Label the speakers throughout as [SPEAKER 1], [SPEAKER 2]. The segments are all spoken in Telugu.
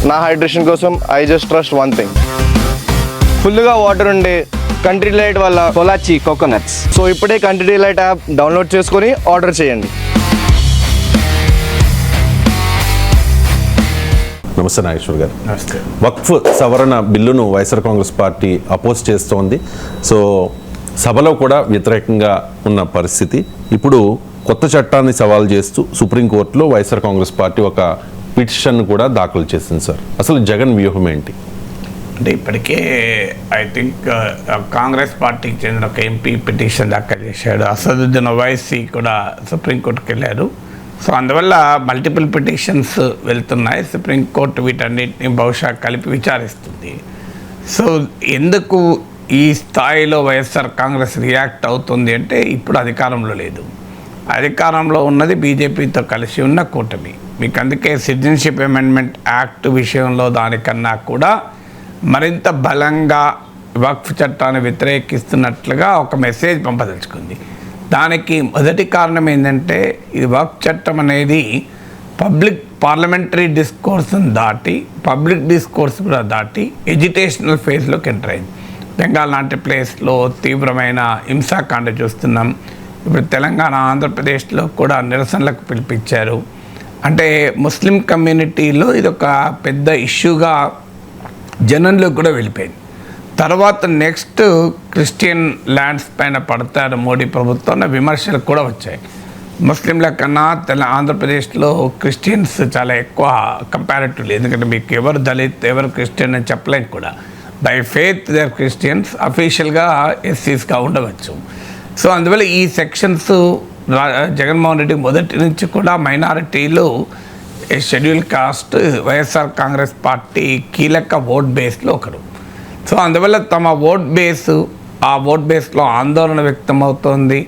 [SPEAKER 1] నా హైడ్రేషన్ కోసం I just trust one thing, ఫుల్గా వాటర్ ఉండే కంట్రీ డిలైట్ వల్ల
[SPEAKER 2] పొలాచి కోకోనట్స్.
[SPEAKER 1] సో ఇప్పుడే కంట్రీ డిలైట్ యాప్ డౌన్లోడ్ చేసుకొని ఆర్డర్ చేయండి.
[SPEAKER 3] నమస్తే నాగేశ్వర్ గారు.
[SPEAKER 4] నమస్తే.
[SPEAKER 3] వక్ఫ్ సవరణ బిల్లును వైఎస్ఆర్ కాంగ్రెస్ పార్టీ అపోజ్ చేస్తోంది. సో సభలో కూడా వ్యతిరేకంగా ఉన్న పరిస్థితి. ఇప్పుడు కొత్త చట్టాన్ని సవాల్ చేస్తూ సుప్రీంకోర్టులో వైఎస్ఆర్ కాంగ్రెస్ పార్టీ ఒక పిటిషన్ కూడా దాఖలు చేసింది సార్. అసలు జగన్ వ్యూహం ఏంటి?
[SPEAKER 4] అంటే ఇప్పటికే ఐ థింక్ కాంగ్రెస్ పార్టీకి చెందిన ఒక ఎంపీ పిటిషన్ దాఖలు చేశాడు. అసదుద్దీన్ ఓవైసీ కూడా సుప్రీంకోర్టుకి వెళ్ళారు. సో అందువల్ల మల్టిపుల్ పిటిషన్స్ వెళ్తున్నాయి. సుప్రీంకోర్టు వీటన్నిటిని బహుశా కలిపి విచారిస్తుంది. సో ఎందుకు ఈ స్థాయిలో వైఎస్ఆర్ కాంగ్రెస్ రియాక్ట్ అవుతుంది అంటే ఇప్పుడు అధికారంలో లేదు, అధికారంలో ఉన్నది బీజేపీతో కలిసి ఉన్న కూటమి. మీకు అందుకే సిటిజన్షిప్ అమెండ్మెంట్ యాక్ట్ విషయంలో దానికన్నా కూడా మరింత బలంగా వక్ఫ్ చట్టాన్ని వ్యతిరేకిస్తున్నట్లుగా ఒక మెసేజ్ పంపదలుచుకుంది. దానికి మొదటి కారణం ఏంటంటే ఇది వక్ఫ్ చట్టం అనేది పార్లమెంటరీ డిస్కోర్స్ని దాటి పబ్లిక్ డిస్కోర్స్ కూడా దాటి ఎడ్యుకేషనల్ ఫేజ్లోకి ఎంటర్ అయింది. బెంగాల్ లాంటి ప్లేస్లో తీవ్రమైన హింసాకాండ చూస్తున్నాం. ఇప్పుడు తెలంగాణ, ఆంధ్రప్రదేశ్లో కూడా నిరసనలకు పిలిపించారు. అంటే ముస్లిం కమ్యూనిటీలో ఇది ఒక పెద్ద ఇష్యూగా జనంలో కూడా వెళ్ళిపోయింది. తర్వాత నెక్స్ట్ క్రిస్టియన్ ల్యాండ్స్ పైన పడతారు మోడీ ప్రభుత్వం విమర్శలు కూడా వచ్చాయి. ముస్లింల కన్నా ఆంధ్రప్రదేశ్లో క్రిస్టియన్స్ చాలా ఎక్కువ కంపారిటివ్లీ. ఎందుకంటే మీకు ఎవరు దళిత్ ఎవరు క్రిస్టియన్ అని చెప్పలేం కూడా. By faith they are Christians, అఫీషియల్గా ఎస్సీస్గా ఉండవచ్చు. సో అందువల్ల ఈ సెక్షన్స్ జగన్మోహన్ రెడ్డి మొదటి నుంచి కూడా మైనారిటీలు, schedule caste, YSR Congress party కీలక ఓట్ బేస్లో ఒకరు. సో అందువల్ల తమ ఆ ఓట్ బేస్లో ఆందోళన వ్యక్తమవుతోంది.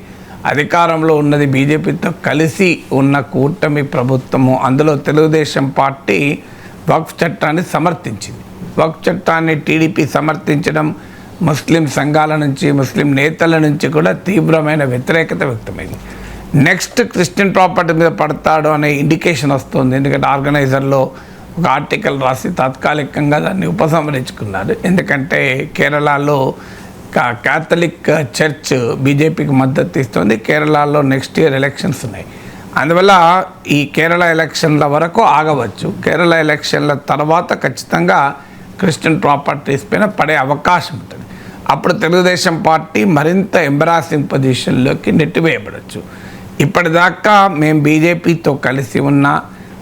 [SPEAKER 4] అధికారంలో ఉన్నది బీజేపీతో కలిసి ఉన్న కూటమి ప్రభుత్వము. అందులో తెలుగుదేశం పార్టీ వక్ఫ్ చట్టాన్ని సమర్థించింది. వక్ఫ్ చట్టాన్ని టీడీపీ సమర్థించడం ముస్లిం సంఘాల నుంచి, ముస్లిం నేతల నుంచి కూడా తీవ్రమైన వ్యతిరేకత వ్యక్తమైంది. నెక్స్ట్ క్రిస్టియన్ ప్రాపర్టీ మీద పడతాడు అనే ఇండికేషన్ వస్తుంది. ఎందుకంటే ఆర్గనైజర్లో ఒక ఆర్టికల్ రాసి తాత్కాలికంగా దాన్ని ఉపసంహరించుకున్నారు. ఎందుకంటే కేరళలో క్యాథలిక్ చర్చ్ బీజేపీకి మద్దతు ఇస్తుంది. కేరళలో నెక్స్ట్ ఇయర్ ఎలక్షన్స్ ఉన్నాయి. అందువల్ల ఈ కేరళ ఎలక్షన్ల వరకు ఆగవచ్చు. కేరళ ఎలక్షన్ల తర్వాత ఖచ్చితంగా క్రిస్టియన్ ప్రాపర్టీస్ పైన పడే అవకాశం ఉంటుంది. అప్పుడు తెలుగుదేశం పార్టీ మరింత ఎంబరాసింగ్ పొజిషన్లోకి నెట్టివేయబడవచ్చు. ఇప్పటిదాకా మేము బీజేపీతో కలిసి ఉన్న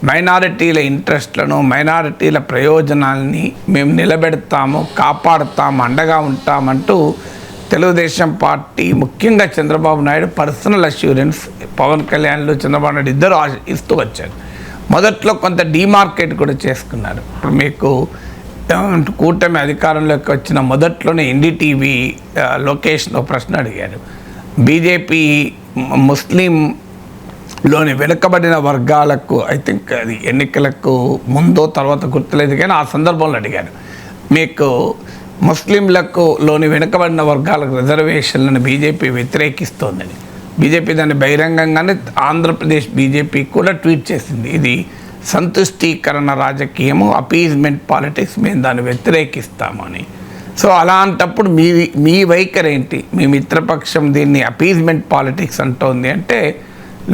[SPEAKER 4] మైనారిటీల ఇంట్రెస్ట్లను, మైనారిటీల ప్రయోజనాల్ని మేము నిలబెడతాము, కాపాడుతాము, అండగా ఉంటామంటూ తెలుగుదేశం పార్టీ, ముఖ్యంగా చంద్రబాబు నాయుడు పర్సనల్ అష్యూరెన్స్ పవన్ కళ్యాణ్లు, చంద్రబాబు నాయుడు ఇద్దరు ఇస్తూ వచ్చారు. మొదట్లో కొంత డీమార్కెట్ కూడా చేసుకున్నారు. ఇప్పుడు మీకు కూటమి అధికారంలోకి వచ్చిన మొదట్లోనే ఎన్డీటీవీ లొకేషన్ ఒక ప్రశ్న అడిగారు. బీజేపీ ముస్లింలోని వెనుకబడిన వర్గాలకు, ఐ థింక్ అది ఎన్నికలకు ముందో తర్వాత గుర్తులేదు కానీ ఆ సందర్భంలో అడిగారు, మీకు ముస్లింలకులోని వెనుకబడిన వర్గాలకు రిజర్వేషన్లను బీజేపీ వ్యతిరేకిస్తోందని. బీజేపీ దాన్ని బహిరంగంగానే ఆంధ్రప్రదేశ్ బీజేపీ కూడా ట్వీట్ చేసింది. ఇది సంతుష్టీకరణ రాజకీయము, అపీజ్మెంట్ పాలిటిక్స్, మేము దాన్ని వ్యతిరేకిస్తామని. సో అలాంటప్పుడు మీ వైఖరి ఏంటి? మీ మిత్రపక్షం దీన్ని అపీజ్మెంట్ పాలిటిక్స్ అంటోంది అంటే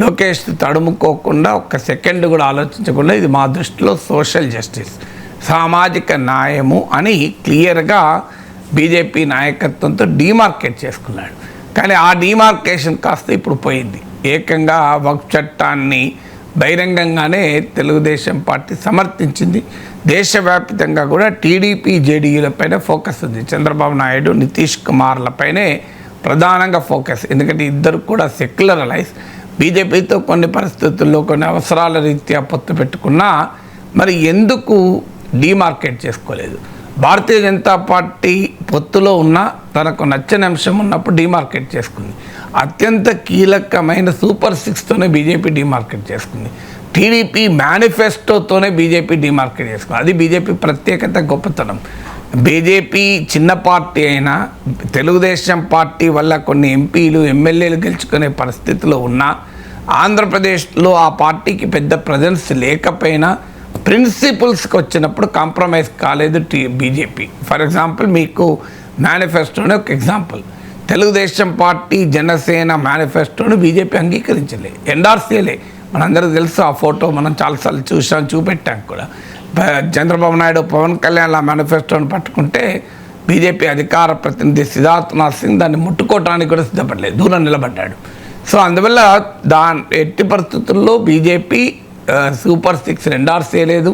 [SPEAKER 4] లోకేష్ తడుముకోకుండా ఒక్క సెకండ్ కూడా ఆలోచించకుండా ఇది మా దృష్టిలో సోషల్ జస్టిస్, సామాజిక న్యాయము అని క్లియర్గా బీజేపీ నాయకత్వంతో డీమార్కేట్ చేసుకున్నాడు. కానీ ఆ డీమార్కేషన్ కాస్త ఇప్పుడు పోయింది. ఏకంగా వక్ఫ్ చట్టాన్ని బహిరంగంగానే తెలుగుదేశం పార్టీ సమర్థించింది. దేశవ్యాప్తంగా కూడా టీడీపీ, జేడీయూలపైన ఫోకస్ ఉంది. చంద్రబాబు నాయుడు, నితీష్ కుమార్లపైనే ప్రధానంగా ఫోకస్. ఎందుకంటే ఇద్దరు కూడా సెక్యులరలైజ్. బీజేపీతో కొన్ని పరిస్థితుల్లో కొన్ని అవసరాల రీత్యా పొత్తు పెట్టుకున్నా మరి ఎందుకు డీమార్కెట్ చేసుకోలేదు? భారతీయ జనతా పార్టీ పొత్తులో ఉన్న తనకు నచ్చని అంశం ఉన్నప్పుడు డీమార్కెట్ చేసుకుంది. అత్యంత కీలకమైన సూపర్ 6తోనే బీజేపీ డీమార్కెట్ చేసుకుంది. టీడీపీ మేనిఫెస్టోతోనే బీజేపీ డీమార్కెట్ చేసుకుంది. అది బీజేపీ ప్రత్యేకత, గొప్పతనం. బీజేపీ చిన్న పార్టీ అయినా తెలుగుదేశం పార్టీ వల్ల కొన్ని ఎంపీలు, ఎమ్మెల్యేలు గెలుచుకునే పరిస్థితిలో ఉన్నా, ఆంధ్రప్రదేశ్లో ఆ పార్టీకి పెద్ద ప్రజెన్స్ లేకపోయినా ప్రిన్సిపల్స్కి వచ్చినప్పుడు కాంప్రమైజ్ కాలేదు బీజేపీ. ఫర్ ఎగ్జాంపుల్ మీకు మేనిఫెస్టోని ఒక ఎగ్జాంపుల్, తెలుగుదేశం పార్టీ జనసేన మేనిఫెస్టోను బీజేపీ అంగీకరించలే, ఎండార్సీలే. మనందరికీ తెలుసు, ఆ ఫోటో మనం చాలాసార్లు చూపెట్టాం కూడా. చంద్రబాబు నాయుడు పవన్ కళ్యాణ్ ఆ మేనిఫెస్టోని పట్టుకుంటే బీజేపీ అధికార ప్రతినిధి సిద్ధార్థనాథ్ సింగ్ దాన్ని ముట్టుకోవడానికి కూడా సిద్ధపడలేదు, దూరం నిలబడ్డాడు. సో అందువల్ల ఎట్టి పరిస్థితుల్లో బీజేపీ సూపర్ 6 ఎండార్స్ చేయలేదు.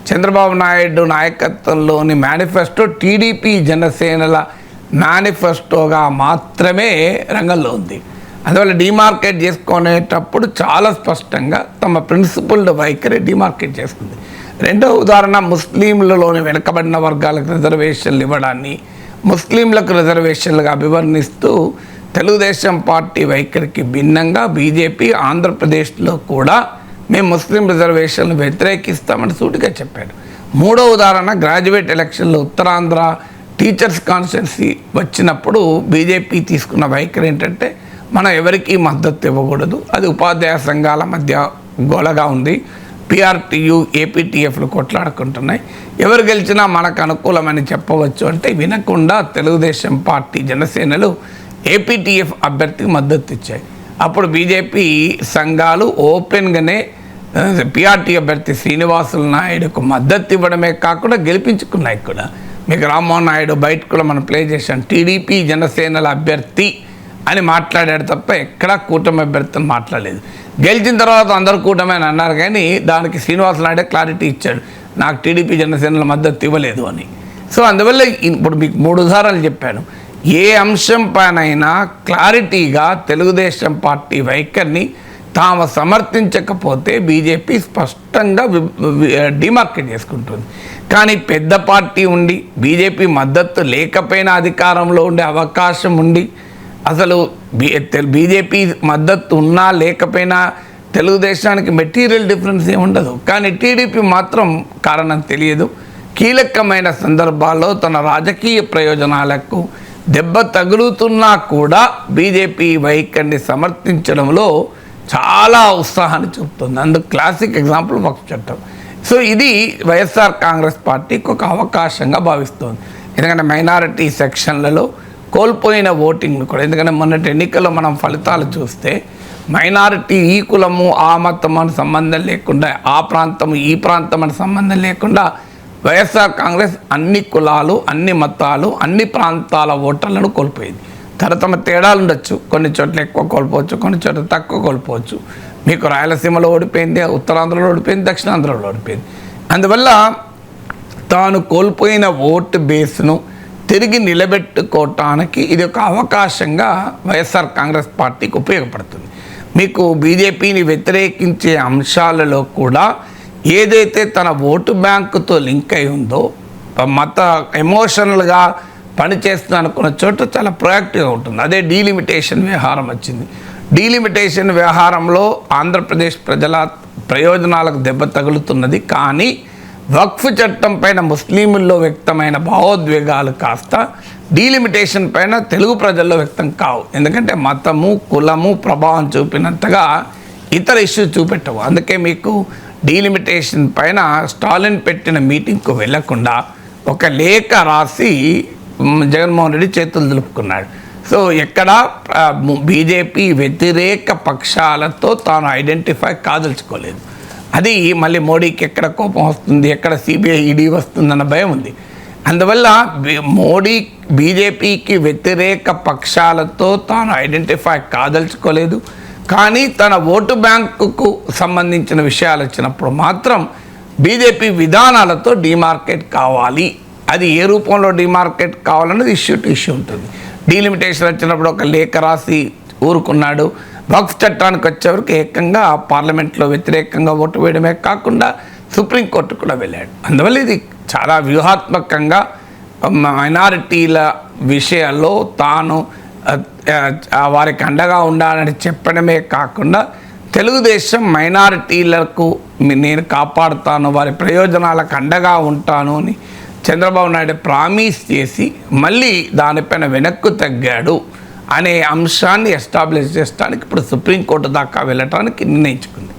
[SPEAKER 4] చంద్రబాబు నాయుడు నాయకత్వంలోని మేనిఫెస్టో టీడీపీ జనసేనల మేనిఫెస్టోగా మాత్రమే రంగంలో ఉంది. అందువల్ల డిమార్కెట్ చేసుకునేటప్పుడు చాలా స్పష్టంగా తమ ప్రిన్సిపల్డ్ వైఖరి డిమార్కెట్ చేసుకుంది. రెండో ఉదాహరణ, ముస్లింలలోని వెనుకబడిన వర్గాలకు రిజర్వేషన్లు ఇవ్వడాన్ని ముస్లింలకు రిజర్వేషన్లుగా అభివర్ణిస్తూ తెలుగుదేశం పార్టీ వైఖరికి భిన్నంగా బీజేపీ ఆంధ్రప్రదేశ్లో కూడా మేము ముస్లిం రిజర్వేషన్లు వ్యతిరేకిస్తామని సూటిగా చెప్పారు. మూడో ఉదాహరణ, గ్రాడ్యుయేట్ ఎలక్షన్లో ఉత్తరాంధ్ర టీచర్స్ కాన్స్టిట్యున్సీ వచ్చినప్పుడు బీజేపీ తీసుకున్న వైఖరి ఏంటంటే మనం ఎవరికీ మద్దతు ఇవ్వకూడదు, అది ఉపాధ్యాయ సంఘాల మధ్య గోలగా ఉంది, పిఆర్టీయు ఏపీటీఎఫ్లు కొట్లాడుకుంటున్నాయి, ఎవరు గెలిచినా మనకు అనుకూలమని చెప్పవచ్చు అంటే వినకుండా తెలుగుదేశం పార్టీ జనసేనలు ఏపీటీఎఫ్ అభ్యర్థికి మద్దతు ఇచ్చాయి. అప్పుడు బీజేపీ సంఘాలు ఓపెన్గానే పిఆర్టీ అభ్యర్థి శ్రీనివాసులు నాయుడుకు మద్దతు ఇవ్వడమే కాకుండా గెలిపించుకున్నాయి కూడా. మీకు రామ్మోహన్ నాయుడు బయట కూడా మనం ప్లే చేశాం, టీడీపీ జనసేనల అభ్యర్థి అని మాట్లాడాడు తప్ప ఎక్కడా కూటమి అభ్యర్థిని మాట్లాడలేదు. గెలిచిన తర్వాత అందరూ కూటమి అని అన్నారు, కానీ దానికి శ్రీనివాస నాయుడు క్లారిటీ ఇచ్చాడు, నాకు టీడీపీ జనసేనల మద్దతు ఇవ్వలేదు అని. సో అందువల్ల ఇప్పుడు మీకు 3 ఉదాహరణలు చెప్పాను. ఏ అంశం పైనైనా క్లారిటీగా తెలుగుదేశం పార్టీ వైఖరిని తాము సమర్థించకపోతే బీజేపీ స్పష్టంగా డిమార్కెట్ చేసుకుంటుంది. కానీ పెద్ద పార్టీ ఉండి బీజేపీ మద్దతు లేకపోయినా అధికారంలో ఉండే అవకాశం ఉండి, అసలు బీజేపీ మద్దతు ఉన్నా లేకపోయినా తెలుగుదేశానికి మెటీరియల్ డిఫరెన్స్ ఏమి ఉండదు, కానీ టీడీపీ మాత్రం కారణం తెలియదు. కీలకమైన సందర్భాల్లో తన రాజకీయ ప్రయోజనాలకు దెబ్బ తగులుతున్నా కూడా బీజేపీ వైఖరిని సమర్థించడంలో చాలా ఉత్సాహాన్ని చూపుతుంది. అందుకు క్లాసిక్ ఎగ్జాంపుల్ వక్ఫ్ చట్టం. సో ఇది వైఎస్ఆర్ కాంగ్రెస్ పార్టీకి ఒక అవకాశంగా భావిస్తుంది. ఎందుకంటే మైనారిటీ సెక్షన్లలో కోల్పోయిన ఓటింగ్ను కూడా, ఎందుకంటే మొన్నటి ఎన్నికల్లో మనం ఫలితాలు చూస్తే మైనారిటీ ఈ కులము ఆ మతం అని సంబంధం లేకుండా, ఆ ప్రాంతము ఈ ప్రాంతం అని సంబంధం లేకుండా వైఎస్ఆర్ కాంగ్రెస్ అన్ని కులాలు, అన్ని మతాలు, అన్ని ప్రాంతాల ఓటర్లను కోల్పోయింది. తమ తేడాలు ఉండొచ్చు, కొన్ని చోట్ల ఎక్కువ కోల్పోవచ్చు, కొన్ని చోట్ల తక్కువ కోల్పోవచ్చు. మీకు రాయలసీమలో ఓడిపోయింది, ఉత్తరాంధ్రలో ఓడిపోయింది, దక్షిణాంధ్రలో ఓడిపోయింది. అందువల్ల తాను కోల్పోయిన ఓటు బేస్ను తిరిగి నిలబెట్టుకోవటానికి ఇది ఒక అవకాశంగా వైఎస్ఆర్ కాంగ్రెస్ పార్టీకి ఉపయోగపడుతుంది. మీకు బీజేపీని వ్యతిరేకించే అంశాలలో కూడా ఏదైతే తన ఓటు బ్యాంకుతో లింక్ అయి ఉందో, మత ఎమోషనల్గా పనిచేస్తుంది అనుకున్న చోట చాలా ప్రొయాక్టివ్గా ఉంటుంది. అదే డీలిమిటేషన్ వ్యవహారం వచ్చింది. డీలిమిటేషన్ వ్యవహారంలో ఆంధ్రప్రదేశ్ ప్రజల ప్రయోజనాలకు దెబ్బ తగులుతున్నది, కానీ వక్ఫ్ చట్టం పైన ముస్లింల్లో వ్యక్తమైన భావోద్వేగాలు కాస్త డీలిమిటేషన్ పైన తెలుగు ప్రజల్లో వ్యక్తం కావు. ఎందుకంటే మతము, కులము ప్రభావం చూపినంతగా ఇతర ఇష్యూస్ చూపెట్టవు. అందుకే మీకు డీలిమిటేషన్ పైన స్టాలిన్ పెట్టిన మీటింగ్కు వెళ్లకుండా ఒక లేఖ రాసి జగన్మోహన్ రెడ్డి చేతులు దులుపుకున్నాడు. సో ఎక్కడ బీజేపీ వ్యతిరేక పక్షాలతో తాను ఐడెంటిఫై కాదలుచుకోలేదు. అది మళ్ళీ మోడీకి ఎక్కడ కోపం వస్తుంది, ఎక్కడ సిబిఐ ఈడీ వస్తుందన్న భయం ఉంది. అందువల్ల మోడీ బీజేపీకి వ్యతిరేక పక్షాలతో తాను ఐడెంటిఫై కాదలుచుకోలేదు. కానీ తన ఓటు బ్యాంకుకు సంబంధించిన విషయాలు వచ్చినప్పుడు మాత్రం బీజేపీ విధానాలతో డిమార్కెట్ కావాలి. అది ఏ రూపంలో డిమార్కెట్ కావాలన్నది ఇష్యూ టు ఇష్యూ ఉంటుంది. డీలిమిటేషన్ వచ్చినప్పుడు ఒక లేఖ రాసి ఊరుకున్నాడు. వక్ఫ్ చట్టానికి వచ్చేవరకు ఏకంగా పార్లమెంట్లో వ్యతిరేకంగా ఓటు వేయడమే కాకుండా సుప్రీంకోర్టు కూడా వెళ్ళాడు. అందువల్ల ఇది చాలా వ్యూహాత్మకంగా మైనారిటీల విషయాల్లో తాను వారికి అండగా ఉండాలని చెప్పడమే కాకుండా తెలుగుదేశం మైనారిటీలకు నేను కాపాడుతాను, వారి ప్రయోజనాలకు అండగా ఉంటాను అని చంద్రబాబు నాయుడు ప్రామిస్ చేసి మళ్ళీ దానిపైన వెనక్కు తగ్గాడు అనే అంశాన్ని ఎస్టాబ్లిష్ చేయడానికి ఇప్పుడు సుప్రీంకోర్టు దాకా వెళ్ళటానికి నిర్ణయించుకుంది.